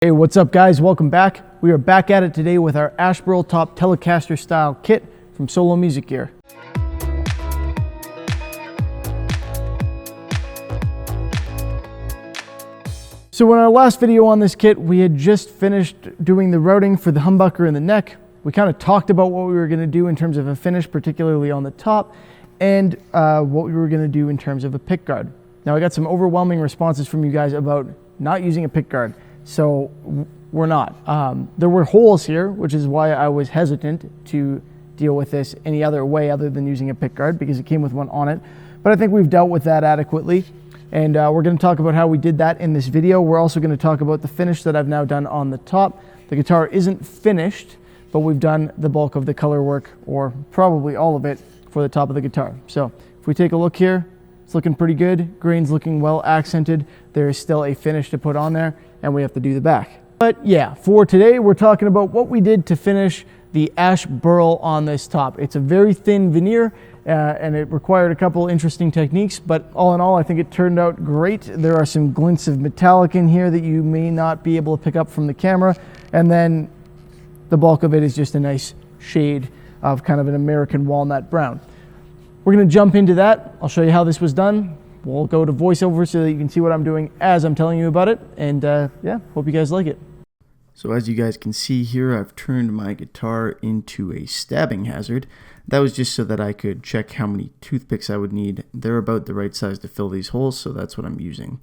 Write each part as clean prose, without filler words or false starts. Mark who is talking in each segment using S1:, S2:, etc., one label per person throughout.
S1: Hey, what's up guys? Welcome back. We are back at it today with our Burl top telecaster style kit from Solo Music Gear. So in our last video on this kit, we had just finished doing the routing for the humbucker and the neck. We kind of talked about what we were going to do in terms of a finish, particularly on the top, and what we were going to do in terms of a pick guard. Now I got some overwhelming responses from you guys about not using a pick guard. So we're not. There were holes here, which is why I was hesitant to deal with this any other way other than using a pick guard, because it came with one on it. But I think we've dealt with that adequately. And we're going to talk about how we did that in this video. We're also going to talk about the finish that I've now done on the top. The guitar isn't finished, but we've done the bulk of the color work, or probably all of it, for the top of the guitar. So if we take a look here, it's looking pretty good. Grain's looking well accented. There is still a finish to put on there, and we have to do the back. But yeah, for today, we're talking about what we did to finish the Burl on this top. It's a very thin veneer, and it required a couple interesting techniques, but all in all, I think it turned out great. There are some glints of metallic in here that you may not be able to pick up from the camera, and then the bulk of it is just a nice shade of kind of an American walnut brown. We're gonna jump into that. I'll show you how this was done. We'll go to voiceover so that you can see what I'm doing as I'm telling you about it, and yeah, hope you guys like it. So as you guys can see here, I've turned my guitar into a stabbing hazard. That was just so that I could check how many toothpicks I would need. They're about the right size to fill these holes, so that's what I'm using.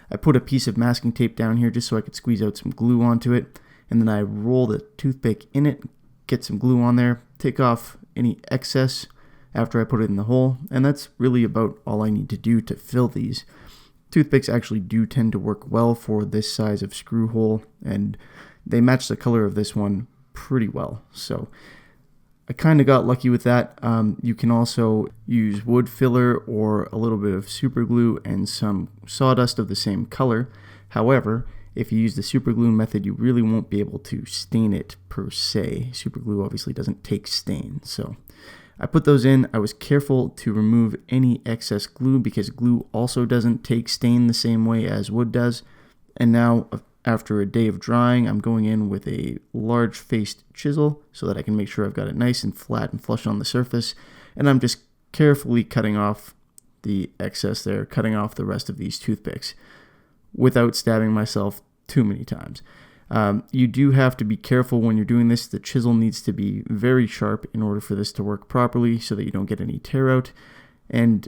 S1: I put a piece of masking tape down here just so I could squeeze out some glue onto it, and then I roll the toothpick in it, get some glue on there, take off any excess after I put it in the hole, and that's really about all I need to do to fill these. Toothpicks actually do tend to work well for this size of screw hole, and they match the color of this one pretty well, so I kind of got lucky with that. You can also use wood filler or a little bit of super glue and some sawdust of the same color. However, if you use the super glue method, you really won't be able to stain it per se. Super glue obviously doesn't take stain, so I put those in. I was careful to remove any excess glue because glue also doesn't take stain the same way as wood does. And now, after a day of drying, I'm going in with a large-faced chisel so that I can make sure I've got it nice and flat and flush on the surface. And I'm just carefully cutting off the excess there, cutting off the rest of these toothpicks without stabbing myself too many times. You do have to be careful when you're doing this. The chisel needs to be very sharp in order for this to work properly so that you don't get any tear out. And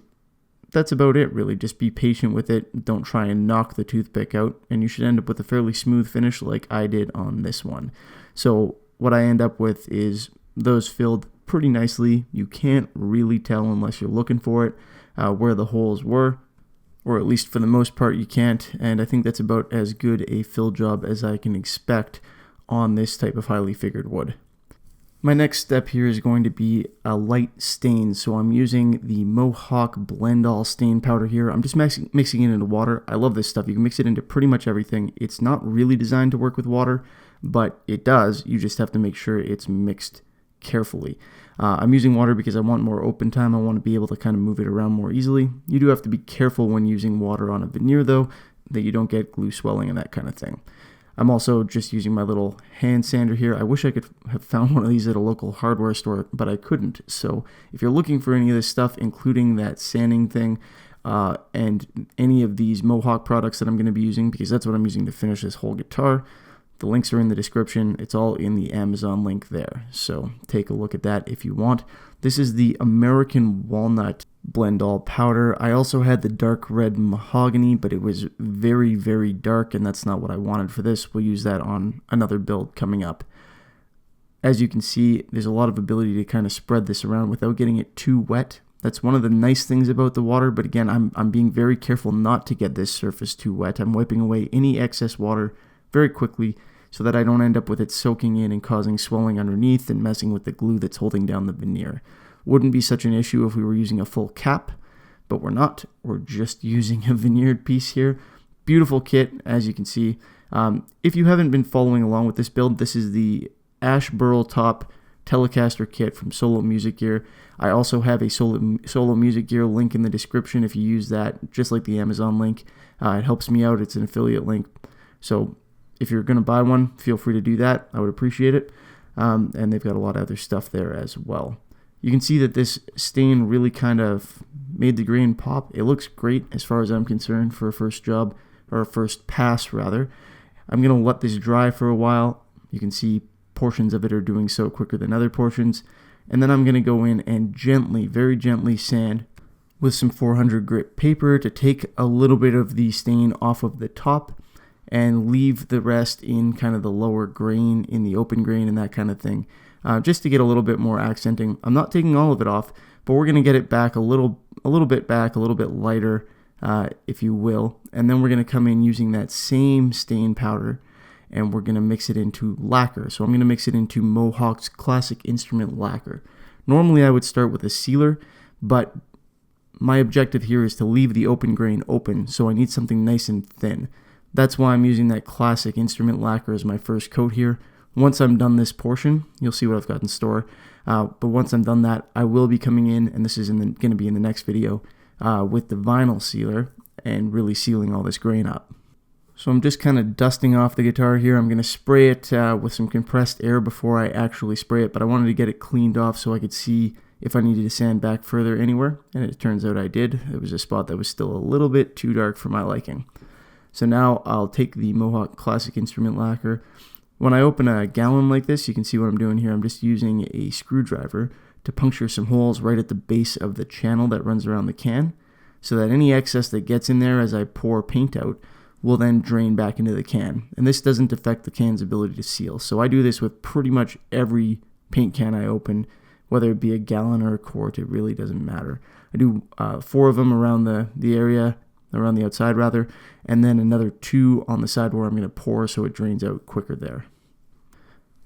S1: that's about it, really. Just be patient with it. Don't try and knock the toothpick out, and you should end up with a fairly smooth finish like I did on this one. So what I end up with is those filled pretty nicely. You can't really tell unless you're looking for it where the holes were, or at least for the most part you can't, and I think that's about as good a fill job as I can expect on this type of highly figured wood. My next step here is going to be a light stain, so I'm using the Mohawk Blend All Stain Powder here. I'm just mixing it into water. I love this stuff. You can mix it into pretty much everything. It's not really designed to work with water, but it does. You just have to make sure it's mixed carefully. I'm using water because I want more open time. I want to be able to kind of move it around more easily. You do have to be careful when using water on a veneer, though, that you don't get glue swelling and that kind of thing. I'm also just using my little hand sander here. I wish I could have found one of these at a local hardware store, but I couldn't. So if you're looking for any of this stuff, including that sanding thing, and any of these Mohawk products that I'm going to be using, because that's what I'm using to finish this whole guitar, the links are in the description. It's all in the Amazon link there. So take a look at that if you want. This is the American Walnut Blend All Powder. I also had the dark red mahogany, but it was very, very dark, and that's not what I wanted for this. We'll use that on another build coming up. As you can see, there's a lot of ability to kind of spread this around without getting it too wet. That's one of the nice things about the water, but again, I'm being very careful not to get this surface too wet. I'm wiping away any excess water very quickly so that I don't end up with it soaking in and causing swelling underneath and messing with the glue that's holding down the veneer. Wouldn't be such an issue if we were using a full cap, but we're not. We're just using a veneered piece here. Beautiful kit, as you can see. If you haven't been following along with this build, this is the Burl top telecaster kit from Solo Music Gear. I also have a Solo Music Gear link in the description if you use that, just like the Amazon link. It helps me out. It's an affiliate link. So if you're going to buy one, feel free to do that. I would appreciate it. And they've got a lot of other stuff there as well. You can see that this stain really kind of made the grain pop. It looks great as far as I'm concerned for a first job, or a first pass rather. I'm going to let this dry for a while. You can see portions of it are doing so quicker than other portions. And then I'm going to go in and gently, very gently sand with some 400 grit paper to take a little bit of the stain off of the top and leave the rest in kind of the lower grain, in the open grain and that kind of thing, just to get a little bit more accenting. I'm not taking all of it off, but we're going to get it back a little bit lighter, if you will. And then we're going to come in using that same stain powder, and we're going to mix it into lacquer. So I'm going to mix it into Mohawk's Classic Instrument Lacquer. Normally I would start with a sealer, but my objective here is to leave the open grain open, so I need something nice and thin. That's why I'm using that Classic Instrument Lacquer as my first coat here. Once I'm done this portion, you'll see what I've got in store. But once I'm done that, I will be coming in, and this is going to be in the next video, with the vinyl sealer and really sealing all this grain up. So I'm just kind of dusting off the guitar here. I'm going to spray it with some compressed air before I actually spray it, but I wanted to get it cleaned off so I could see if I needed to sand back further anywhere, and it turns out I did. There was a spot that was still a little bit too dark for my liking. So now I'll take the Mohawk Classic Instrument Lacquer. When I open a gallon like this, you can see what I'm doing here. I'm just using a screwdriver to puncture some holes right at the base of the channel that runs around the can, so that any excess that gets in there as I pour paint out will then drain back into the can. And this doesn't affect the can's ability to seal. So I do this with pretty much every paint can I open, whether it be a gallon or a quart, it really doesn't matter. I do 4 of them around the area, around the outside rather, and then another 2 on the side where I'm going to pour so it drains out quicker there.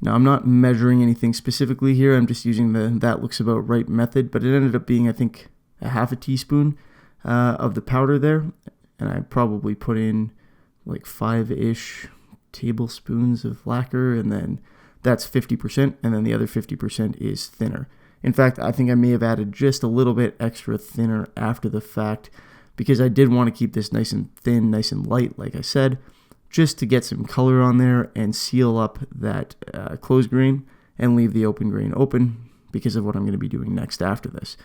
S1: Now I'm not measuring anything specifically here, I'm just using the that looks about right method, but it ended up being I think a half a teaspoon of the powder there, and I probably put in like 5-ish tablespoons of lacquer, and then that's 50%, and then the other 50% is thinner. In fact, I think I may have added just a little bit extra thinner after the fact, because I did want to keep this nice and thin, nice and light, like I said, just to get some color on there and seal up that closed grain and leave the open grain open because of what I'm going to be doing next after this.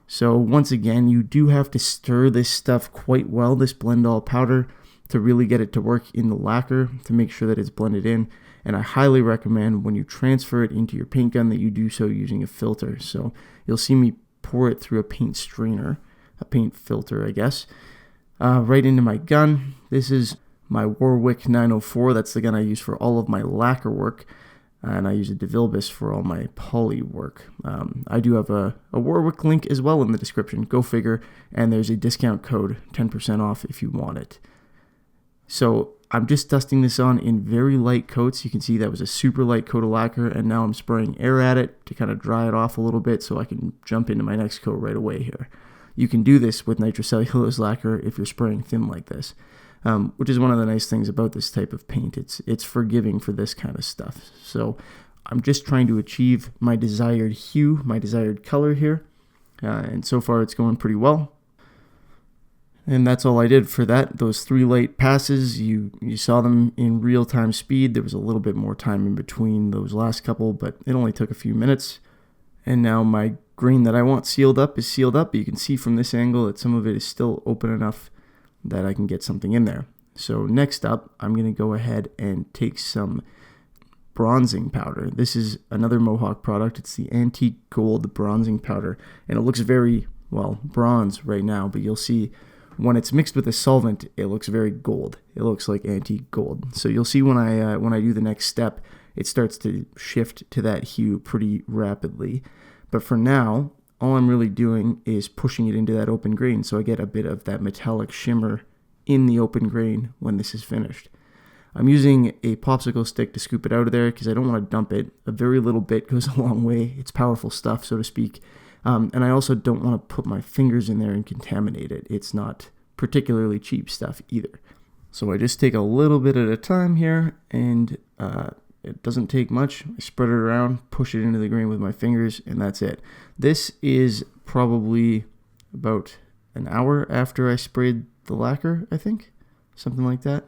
S1: So once again, you do have to stir this stuff quite well, this blend all powder, to really get it to work in the lacquer, to make sure that it's blended in. And I highly recommend when you transfer it into your paint gun that you do so using a filter. So you'll see me pour it through a paint strainer, a paint filter, I guess, right into my gun. This is my Warwick 904. That's the gun I use for all of my lacquer work, and I use a DeVilbiss for all my poly work. I do have a Warwick link as well in the description. Go figure, and there's a discount code, 10% off if you want it. So I'm just dusting this on in very light coats. You can see that was a super light coat of lacquer, and now I'm spraying air at it to kind of dry it off a little bit so I can jump into my next coat right away here. You can do this with nitrocellulose lacquer if you're spraying thin like this, which is one of the nice things about this type of paint. It's forgiving for this kind of stuff. So I'm just trying to achieve my desired hue, my desired color here, and so far it's going pretty well. And that's all I did for that. Those 3 light passes, you saw them in real-time speed. There was a little bit more time in between those last couple, but it only took a few minutes. And now my grain that I want sealed up is sealed up. You can see from this angle that some of it is still open enough that I can get something in there. So next up, I'm going to go ahead and take some bronzing powder. This is another Mohawk product. It's the Antique Gold bronzing powder, and it looks very, well, bronze right now, but you'll see when it's mixed with a solvent, it looks very gold. It looks like antique gold. So you'll see when I do the next step, it starts to shift to that hue pretty rapidly. But for now, all I'm really doing is pushing it into that open grain, so I get a bit of that metallic shimmer in the open grain when this is finished. I'm using a popsicle stick to scoop it out of there because I don't want to dump it. A very little bit goes a long way. It's powerful stuff, so to speak. And I also don't want to put my fingers in there and contaminate it. It's not particularly cheap stuff either. So I just take a little bit at a time here, and it doesn't take much. I spread it around, push it into the grain with my fingers, and that's it. This is probably about an hour after I sprayed the lacquer, I think. Something like that.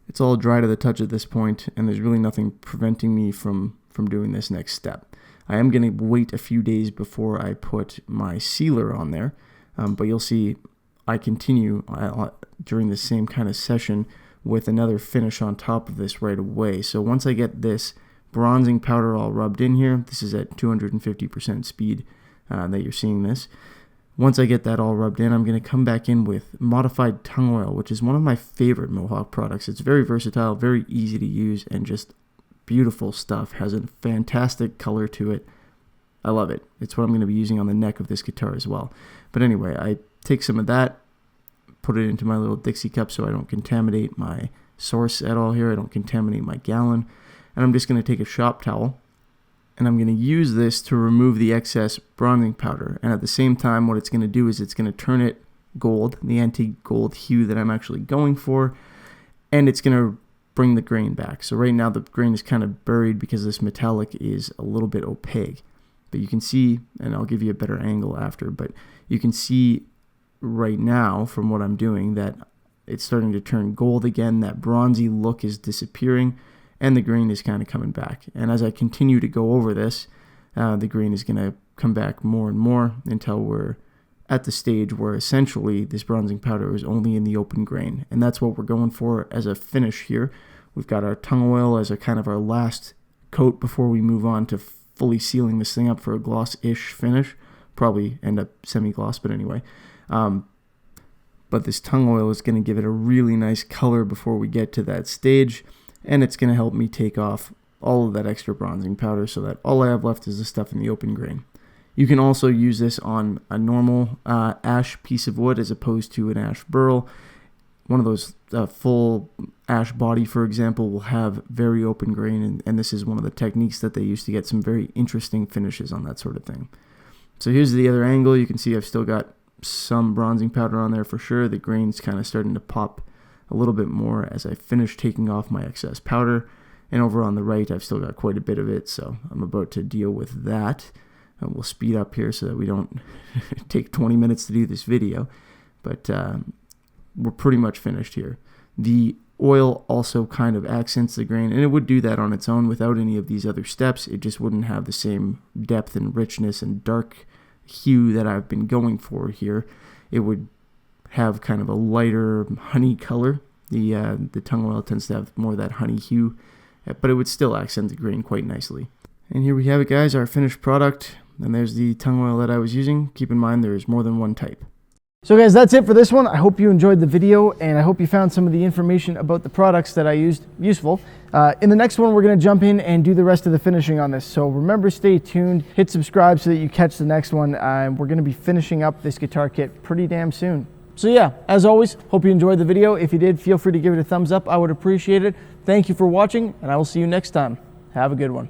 S1: It's all dry to the touch at this point, and there's really nothing preventing me from doing this next step. I am going to wait a few days before I put my sealer on there, but you'll see I continue during the same kind of session with another finish on top of this right away. So once I get this bronzing powder all rubbed in here, this is at 250% speed that you're seeing this. Once I get that all rubbed in, I'm going to come back in with modified tung oil, which is one of my favorite Mohawk products. It's very versatile, very easy to use, and just beautiful stuff. Has a fantastic color to it. I love it. It's what I'm going to be using on the neck of this guitar as well. But anyway, I take some of that, put it into my little Dixie cup so I don't contaminate my source at all here. I don't contaminate my gallon. And I'm just going to take a shop towel, and I'm going to use this to remove the excess bronzing powder. And at the same time, what it's going to do is it's going to turn it gold, the antique gold hue that I'm actually going for, and it's going to bring the grain back. So right now the grain is kind of buried because this metallic is a little bit opaque. But you can see, and I'll give you a better angle after, but you can see right now from what I'm doing that it's starting to turn gold again. That bronzy look is disappearing, and the grain is kind of coming back. And as I continue to go over this, the grain is going to come back more and more until we're at the stage where essentially this bronzing powder is only in the open grain. And that's what we're going for as a finish here. We've got our tung oil as a kind of our last coat before we move on to fully sealing this thing up for a gloss-ish finish. Probably end up semi-gloss, but anyway. But this tung oil is going to give it a really nice color before we get to that stage, and it's going to help me take off all of that extra bronzing powder so that all I have left is the stuff in the open grain. You can also use this on a normal ash piece of wood as opposed to an ash burl. One of those full ash body, for example, will have very open grain, and this is one of the techniques that they use to get some very interesting finishes on that sort of thing. So here's the other angle. You can see I've still got some bronzing powder on there for sure. The grain's kind of starting to pop a little bit more as I finish taking off my excess powder. And over on the right, I've still got quite a bit of it, so I'm about to deal with that. And we'll speed up here so that we don't take 20 minutes to do this video. But we're pretty much finished here. The oil also kind of accents the grain, and it would do that on its own without any of these other steps. It just wouldn't have the same depth and richness and dark hue that I've been going for here. It would have kind of a lighter honey color. The tung oil tends to have more of that honey hue, but it would still accent the grain quite nicely. And here we have it, guys, our finished product. And there's the tung oil that I was using. Keep in mind there's more than one type. So guys, that's it for this one. I hope you enjoyed the video, and I hope you found some of the information about the products that I used useful. In the next one, we're going to jump in and do the rest of the finishing on this. So remember, stay tuned, hit subscribe so that you catch the next one. We're going to be finishing up this guitar kit pretty damn soon. So yeah, as always, hope you enjoyed the video. If you did, feel free to give it a thumbs up. I would appreciate it. Thank you for watching, and I will see you next time. Have a good one.